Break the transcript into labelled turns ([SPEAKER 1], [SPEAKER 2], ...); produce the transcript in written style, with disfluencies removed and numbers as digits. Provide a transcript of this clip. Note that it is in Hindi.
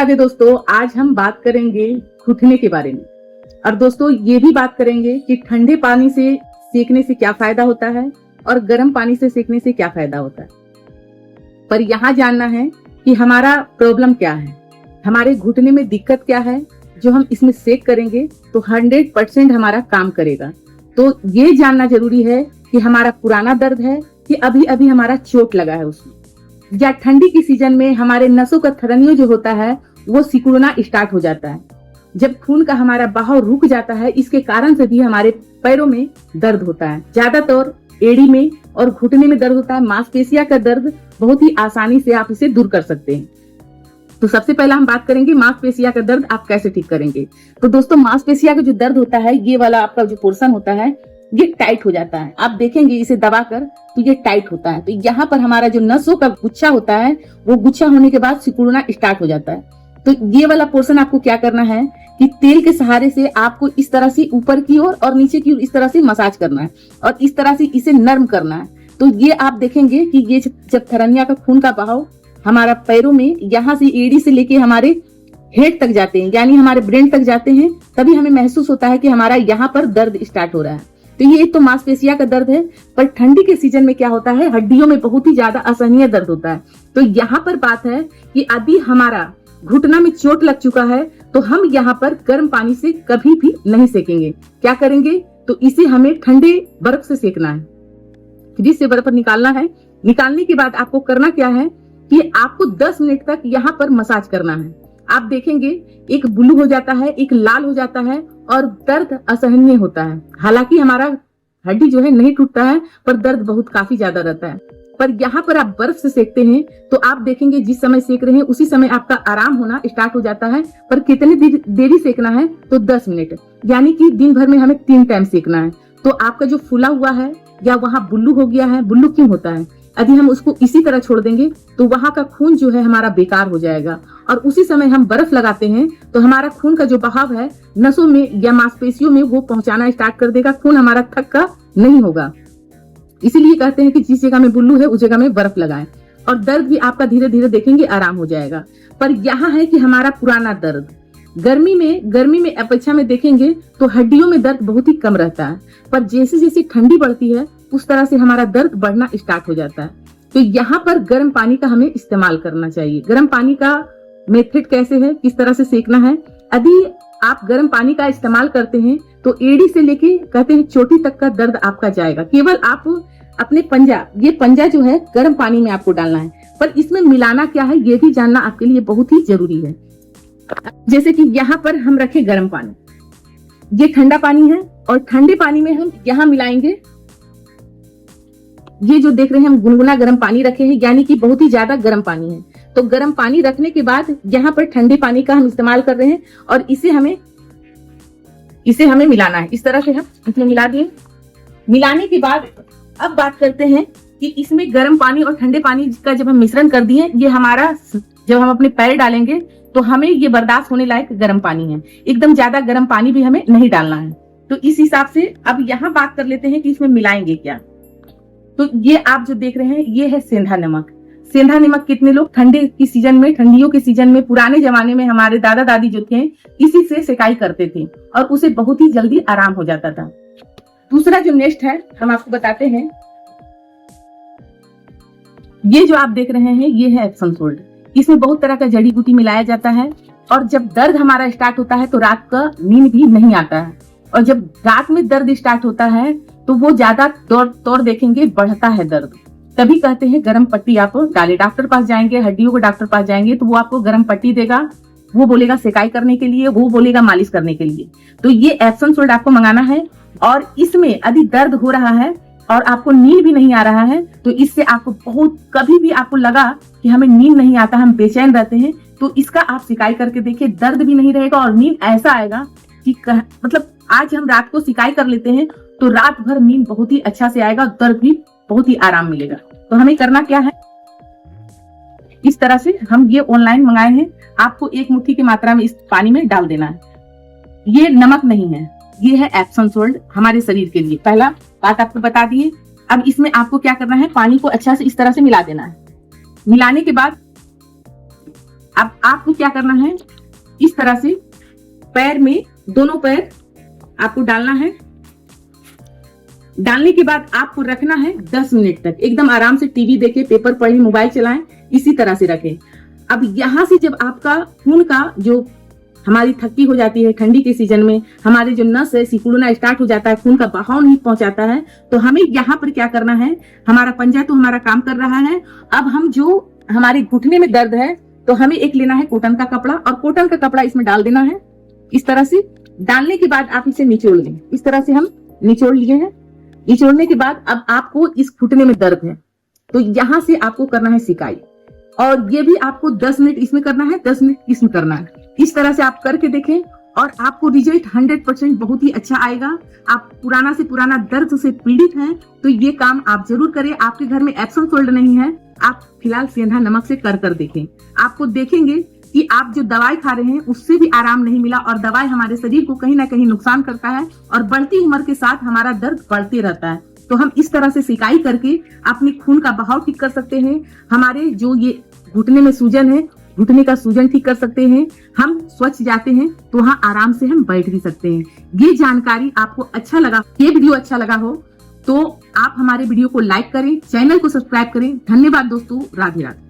[SPEAKER 1] राधे दोस्तों, आज हम बात करेंगे घुटने के बारे में। और दोस्तों ये भी बात करेंगे कि ठंडे पानी से सेकने से क्या फायदा होता है और गर्म पानी से सेकने से क्या फायदा होता है। पर यहाँ जानना है कि हमारा प्रॉब्लम क्या है, हमारे घुटने में दिक्कत क्या है। जो हम इसमें सेक करेंगे तो 100% हमारा काम करेगा। तो ये जानना जरूरी है कि हमारा पुराना दर्द है कि अभी अभी हमारा चोट लगा है उसमें, या ठंडी की सीजन में हमारे नसों का थरनियों जो होता है वो सिकुड़ना स्टार्ट हो जाता है। जब खून का हमारा बहाव रुक जाता है, इसके कारण से भी हमारे पैरों में दर्द होता है। ज्यादातर एड़ी में और घुटने में दर्द होता है। मांसपेशियों का दर्द बहुत ही आसानी से आप इसे दूर कर सकते हैं। तो सबसे पहला हम बात करेंगे मांसपेशियों का दर्द आप कैसे ठीक करेंगे। तो दोस्तों मांसपेशियों का जो दर्द होता है, ये वाला आपका जो पोर्शन होता है ये टाइट हो जाता है। आप देखेंगे इसे दबाकर तो ये टाइट होता है। तो यहाँ पर हमारा जो नसों का गुच्छा होता है वो गुच्छा होने के बाद सिकुड़ना स्टार्ट हो जाता है। तो ये वाला पोर्शन आपको क्या करना है कि तेल के सहारे से आपको इस तरह से ऊपर की ओर और नीचे की ओर इस तरह से मसाज करना है और इस तरह से इसे नर्म करना है। तो ये आप देखेंगे कि ये जब थरनिया का खून का बहाव हमारा पैरों में यहाँ से एड़ी से लेके हमारे हेड तक जाते हैं, यानी हमारे ब्रेन तक जाते हैं, तभी हमें महसूस होता है कि हमारा यहाँ पर दर्द स्टार्ट हो रहा है। तो ये एक तो मांसपेशियों का दर्द है। पर ठंडी के सीजन में क्या होता है, हड्डियों में बहुत ही ज्यादा असहनीय दर्द होता है। तो यहाँ पर बात है कि यदि हमारा घुटना में चोट लग चुका है तो हम यहाँ पर गर्म पानी से कभी भी नहीं सेकेंगे। क्या करेंगे, तो इसे हमें ठंडे बर्फ से सेकना है। फ्रिज से बर्फ निकालना है। निकालने के बाद आपको करना क्या है कि आपको 10 मिनट तक यहाँ पर मसाज करना है। आप देखेंगे एक ब्लू हो जाता है, एक लाल हो जाता है और दर्द असहनीय होता है। हालांकि हमारा हड्डी जो है नहीं टूटता है, पर दर्द बहुत काफी ज्यादा रहता है। पर यहाँ पर आप बर्फ से सेकते हैं तो आप देखेंगे जिस समय सेक रहे हैं उसी समय आपका आराम होना स्टार्ट हो जाता है। पर कितनी देरी सेकना है, तो 10 मिनट, यानी कि दिन भर में हमें 3 टाइम सेकना है। तो आपका जो फूला हुआ है या वहाँ बुल्लू हो गया है, बुल्लू क्यों होता है, यदि हम उसको इसी तरह छोड़ देंगे तो वहां का खून जो है हमारा बेकार हो जाएगा। और उसी समय हम बर्फ लगाते हैं तो हमारा खून का जो बहाव है नसों में या मांसपेशियों में वो पहुंचाना स्टार्ट कर देगा। खून हमारा थक्का नहीं होगा। इसीलिए कहते हैं कि जिस जगह में बुल्लू है उस जगह में बर्फ लगाएं और दर्द भी आपका धीरे धीरे देखेंगे आराम हो जाएगा। पर यहाँ है कि हमारा पुराना दर्द गर्मी में अपेक्षा में देखेंगे तो हड्डियों में दर्द बहुत ही कम रहता है। पर जैसे जैसे ठंडी बढ़ती है उस तरह से हमारा दर्द बढ़ना स्टार्ट हो जाता है। तो यहाँ पर गर्म पानी का हमें इस्तेमाल करना चाहिए। गर्म पानी का मेथड कैसे है, किस तरह से सेकना है। यदि आप गर्म पानी का इस्तेमाल करते हैं तो एड़ी से लेके कहते हैं चोटी तक का दर्द आपका जाएगा। केवल आप अपने ये पंजा जो है गर्म पानी में आपको डालना है। पर इसमें मिलाना क्या है ये भी जानना आपके लिए बहुत ही जरूरी है। जैसे कि यहाँ पर हम रखे गर्म पानी, ये ठंडा पानी है और ठंडे पानी में हम यहाँ मिलाएंगे। ये जो देख रहे हैं हम गुनगुना गर्म पानी रखे हैं, यानी कि बहुत ही ज्यादा गर्म पानी है। तो गर्म पानी रखने के बाद यहाँ पर ठंडे पानी का हम इस्तेमाल कर रहे हैं और इसे हमें मिलाना है। इस तरह से हम इसमें मिला दिए। मिलाने के बाद अब बात करते हैं कि इसमें गर्म पानी और ठंडे पानी का जब हम मिश्रण कर दिए, ये हमारा जब हम अपने पैर डालेंगे तो हमें ये बर्दाश्त होने लायक गर्म पानी है। एकदम ज्यादा गर्म पानी भी हमें नहीं डालना है। तो इस हिसाब से अब यहाँ बात कर लेते हैं कि इसमें मिलाएंगे क्या। तो ये आप जो देख रहे हैं ये है सेंधा नमक। सेंधा नमक कितने लोग ठंडियों के सीजन में पुराने जमाने में हमारे दादा दादी जो थे इसी से सिकाई करते थे और उसे बहुत ही जल्दी आराम हो जाता था। दूसरा जो नेक्स्ट है हम आपको बताते हैं, ये जो आप देख रहे हैं ये है एप्सम सोल्ट। इसमें बहुत तरह का जड़ी बूटी मिलाया जाता है और जब दर्द हमारा स्टार्ट होता है तो रात का नींद भी नहीं आता है। और जब रात में दर्द स्टार्ट होता है तो वो ज्यादा तौर देखेंगे बढ़ता है दर्द। तभी कहते हैं गर्म पट्टी आप डाले। डॉक्टर पास जाएंगे, हड्डियों के डॉक्टर पास जाएंगे तो वो आपको गर्म पट्टी देगा, वो बोलेगा सिकाई करने के लिए, वो बोलेगा मालिश करने के लिए। तो ये एप्सम सोल्ट आपको मंगाना है। और इसमें यदि दर्द हो रहा है और आपको नींद भी नहीं आ रहा है तो इससे आपको कभी भी आपको लगा कि हमें नींद नहीं आता, हम बेचैन रहते हैं, तो इसका आप सिकाई करके देखिए। दर्द भी नहीं रहेगा और नींद ऐसा आएगा कि मतलब आज हम रात को सिकाई कर लेते हैं तो रात भर नींद बहुत ही अच्छा से आएगा, दर्द भी बहुत ही आराम मिलेगा। तो हमें करना क्या है, इस तरह से हम ये ऑनलाइन मंगाए हैं। आपको 1 मुट्ठी की मात्रा में इस पानी में डाल देना है। ये नमक नहीं है, ये है एप्सम सोल्ट हमारे शरीर के लिए। पहला बात आपको बता दिए। अब इसमें आपको क्या करना है, पानी को अच्छा से इस तरह से मिला देना है। मिलाने के बाद अब आपको क्या करना है, इस तरह से पैर में, दोनों पैर आपको डालना है। डालने के बाद आपको रखना है 10 मिनट तक, एकदम आराम से टीवी देखे, पेपर पढ़े, मोबाइल चलाएं, इसी तरह से रखें। अब यहां से जब आपका खून का जो हमारी थक्की हो जाती है ठंडी के सीजन में, हमारे जो नस है सिकुड़ना स्टार्ट हो जाता है, खून का बहाव नहीं पहुंचाता है, तो हमें यहाँ पर क्या करना है, हमारा पंजा तो हमारा काम कर रहा है। अब हम जो हमारे घुटने में दर्द है तो हमें एक लेना है कॉटन का कपड़ा, और कॉटन का कपड़ा इसमें डाल देना है। इस तरह से डालने के बाद आप इसे निचोड़ लें। इस तरह से हम निचोड़ लिए हैं। निचोड़ने के बाद अब आपको इस घुटने में दर्द है तो यहाँ से आपको करना है सिकाई, और ये भी आपको 10 मिनट इसमें करना है, 10 मिनट इसमें करना है। इस तरह से आप करके देखें और आपको रिजल्ट 100% बहुत ही अच्छा आएगा। आप पुराना से पुराना दर्द से पीड़ित हैं तो ये काम आप जरूर करें। आपके घर में एप्सम सोल्ड नहीं है, आप फिलहाल सेंधा नमक से कर देखें। आपको देखेंगे कि आप जो दवाई खा रहे हैं उससे भी आराम नहीं मिला, और दवाई हमारे शरीर को कहीं ना कहीं नुकसान करता है, और बढ़ती उम्र के साथ हमारा दर्द बढ़ते रहता है। तो हम इस तरह से सिकाई करके अपने खून का बहाव ठीक कर सकते हैं। हमारे जो ये घुटने में सूजन है, घुटने का सूजन ठीक कर सकते हैं। हम स्वच्छ जाते हैं तो वहाँ आराम से हम बैठ भी सकते हैं। ये जानकारी आपको अच्छा लगा, ये वीडियो अच्छा लगा हो तो आप हमारे वीडियो को लाइक करें, चैनल को सब्सक्राइब करें। धन्यवाद दोस्तों, राधे राधे।